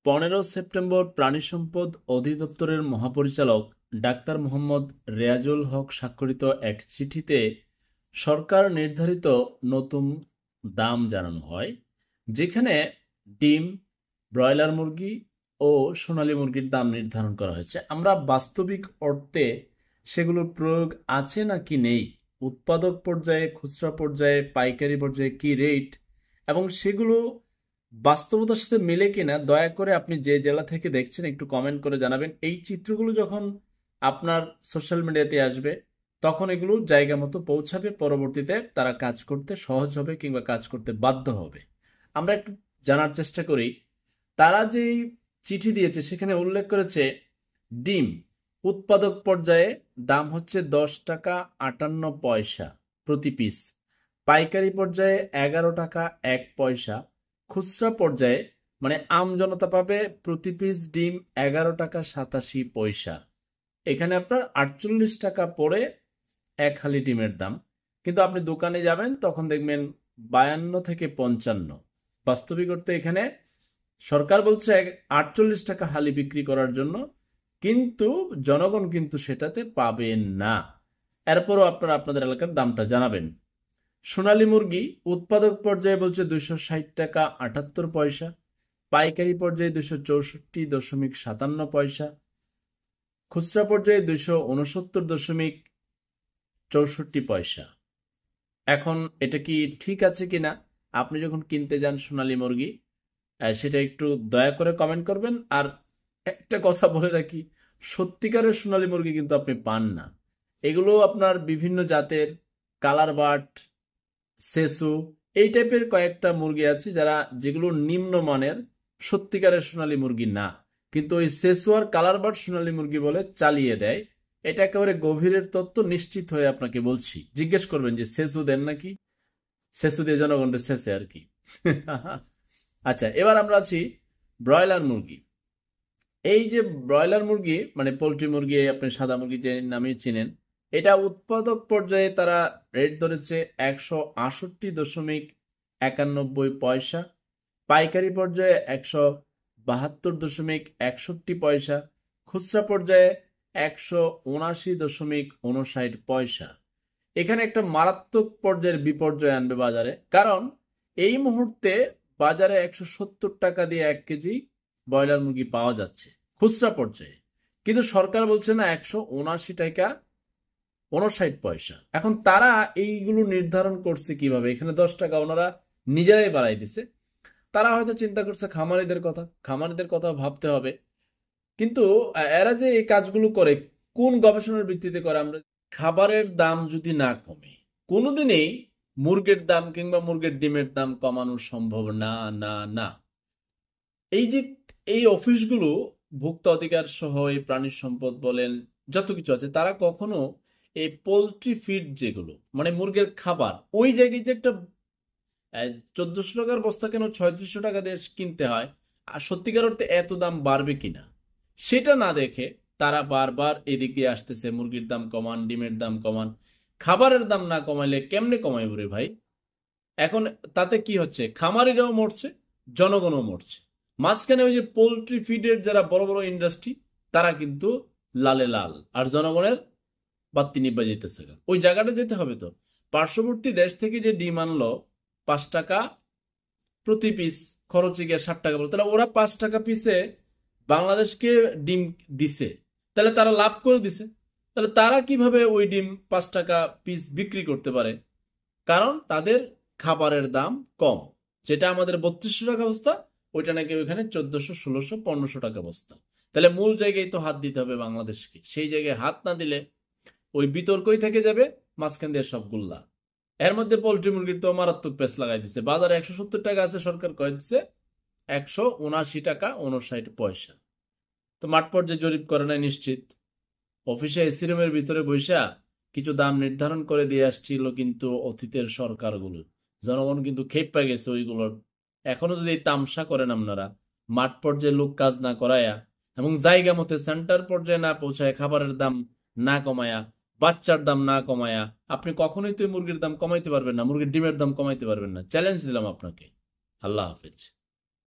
15 September প্রাণী সম্পদ অধিদপ্তরের মহাপরিচালক ডাক্তার মোহাম্মদ রেয়াজুল হক স্বাক্ষরিত এক চিঠিতে সরকার নির্ধারিত নতুন দাম জানানো হয়, যেখানে ডিম, ব্রয়লার মুরগি ও সোনালী মুরগির দাম নির্ধারণ করা হয়েছে। আমরা বাস্তবিক অর্থে সেগুলোর প্রয়োগ আছে নাকি নেই, উৎপাদক পর্যায়ে, খুচরা পর্যায়ে, পাইকারি পর্যায়ে কি রেট এবং সেগুলো বাস্তবতার সাথে মেলে কিনা, দয়া করে আপনি যে জেলা থেকে দেখছেন একটু কমেন্ট করে জানাবেন। এই চিত্রগুলো যখন আপনার সোশ্যাল মিডিয়াতে আসবে তখন এগুলো জায়গা মতো পৌঁছাবে, পরবর্তীতে তারা কাজ করতে সহজ হবে কিংবা কাজ করতে বাধ্য হবে। আমরা একটু জানার চেষ্টা করি। তারা যেই চিঠি দিয়েছে সেখানে উল্লেখ করেছে ডিম উৎপাদক পর্যায়ে দাম হচ্ছে 10 টাকা 58 পয়সা প্রতি পিস, পাইকারি পর্যায়ে 11 টাকা 1 পয়সা, খুচরা পর্যায়ে মানে আম জনতা পাবে প্রতি পিস ডিম 11 টাকা 87 পয়সা। এখানে আপনার 48 টাকা পড়ে এক হালি ডিমের দাম, কিন্তু আপনি দোকানে যাবেন তখন দেখবেন 52 থেকে 55। বাস্তবিক অর্থে এখানে সরকার বলছে 48 টাকা হালি বিক্রি করার জন্য, কিন্তু জনগণ কিন্তু সেটাতে পাবেন না। এরপরও আপনারা আপনাদের এলাকার দামটা জানাবেন। সোনালী মুরগি উৎপাদক পর্যায়ে বলছে 260 টাকা 78 পয়সা, পাইকারি পর্যায়ে 264.57 পয়সা, খুচরা পর্যায়ে 269.64 পয়সা। এখন এটা কি ঠিক আছে কিনা, আপনি যখন কিনতে যান সোনালী মুরগি সেটা একটু দয়া করে কমেন্ট করবেন। আর একটা কথা বলে রাখি, সত্যিকারের সোনালী মুরগি কিন্তু আপনি পান না। এগুলো আপনার বিভিন্ন জাতের কালার বাট, সেসু, এই টাইপের কয়েকটা মুরগি আছে যেগুলো নিম্নমানের, সত্যিকারের সোনালী মুরগি না। কিন্তু ওই সেসু আর কালার বাট সোনালী মুরগি বলে চালিয়ে দেয়। এটা একেবারে গভীরের তত্ত্ব, নিশ্চিত হয়ে আপনাকে বলছি। জিজ্ঞেস করবেন যে সেসু দেন নাকি, সেসু দিয়ে জনগণের শেষে আর কি। আচ্ছা, এবার আমরা আছি ব্রয়লার মুরগি। এই যে ব্রয়লার মুরগি মানে পোলট্রি মুরগি, আপনি সাদা মুরগি যে নামে চিনেন, এটা উৎপাদক পর্যায়ে তারা রেট ধরেছে 168.91 পয়সা, পাইকারি পর্যায়ে 172.61 পয়সা, খুচরা পর্যায়ে 179.59 পয়সা। এখানে একটা মারাত্মক পর্যায়ের বিপর্যয় আনবে বাজারে, কারণ এই মুহূর্তে বাজারে 170 টাকা দিয়ে 1 কেজি ব্রয়লার মুরগি পাওয়া যাচ্ছে খুচরা পর্যায়ে, কিন্তু সরকার বলছে না 179.59 টাকা। এখন তারা এইগুলো নির্ধারণ করছে কিভাবে? এখানে 10 টাকা ওনারা নিজেরাই বাড়াই দিছে। তারা হয়তো চিন্তা করছে খামারিদের কথা ভাবতে হবে, কিন্তু এরা যে এই কাজগুলো করে কোন গবেষণার ভিত্তিতে করে? আমরা খাবারের দাম যদি না কমে কোনোদিনই মুরগির দাম কিংবা মুরগির ডিমের দাম কমানো সম্ভব না না না। এই যে এই অফিসগুলো, ভোক্তা অধিকার সহ এই প্রাণী সম্পদ বলেন যত কিছু আছে, তারা কখনো এই পোলট্রি ফিড যেগুলো মানে মুরগির খাবার, ওই জায়গায় যে একটা 1400 টাকার বস্তা কেন 3600 টাকা দিয়ে কিনতে হয়, আর সত্যিকার অর্থে এত দাম বাড়বে কিনা সেটা না দেখে তারা বারবার এদিক দিয়ে আসতেছে, মুরগির দাম কমান, ডিমের দাম কমান। খাবারের দাম না কমাইলে কেমনে কমাইব রে ভাই? এখন তাতে কি হচ্ছে? খামারিরাও মরছে, জনগণও মরছে। মাঝখানে ওই যে পোলট্রি ফিডের যারা বড় বড় ইন্ডাস্ট্রি, তারা কিন্তু লালে লাল, আর জনগণের বাত্তি নিব্বা যেতেছে। ওই জায়গাটা যেতে হবে তো। পার্শ্ববর্তী দেশ থেকে যে ডিম আনলো 5 টাকা প্রতি পিস, খরচে গিয়ে 60 টাকা বলো, তাহলে ওরা 5 টাকা পিসে বাংলাদেশকে ডিম দিছে, তাহলে তারা লাভ করে দিছে। তাহলে তারা কিভাবে ওই ডিম 5 টাকা পিস বিক্রি করতে পারে? কারণ তাদের খাবারের দাম কম। যেটা আমাদের 3200 টাকা বস্তা, ওইটা নাকি ওইখানে 1400, 1600, 1500 টাকা বস্তা। তাহলে মূল জায়গায় তো হাত দিতে হবে বাংলাদেশকে। সেই জায়গায় হাত না দিলে ওই বিতর্কই থেকে যাবে, মাঝখান দিয়ে সব গুল্লা। এর মধ্যে পোল্ট্রি মুরগির তো মারাত্মক পেস লাগাই দিচ্ছে। বাজারে 170 টাকা আছে, সরকার কয়ে দিচ্ছে 179.59 টাকা। তো মাঠ পর্যায়ে জরিপ করে নাই নিশ্চিত। অফিসে এসি রুমের ভিতরে বৈশা কিছু দাম নির্ধারণ করে দিয়ে আসছিল, কিন্তু অতীতের সরকারগুলো, জনগণ কিন্তু খেপে গেছে ওইগুলোর। এখনো যদি এই তামসা করেন আপনারা, মাঠ পর্যায়ে লোক কাজ না করায়া এবং জায়গা মতে সেন্টার পর্যায়ে না পৌঁছায়, খাবারের দাম না কমায়া, বাচ্চার দাম না কমায়া, আপনি কখনোই তো মুরগির দাম কমাইতে পারবেন না, মুরগির ডিমের দাম কমাইতে পারবেন না। চ্যালেঞ্জ দিলাম আপনাকে। আল্লাহ হাফেজ।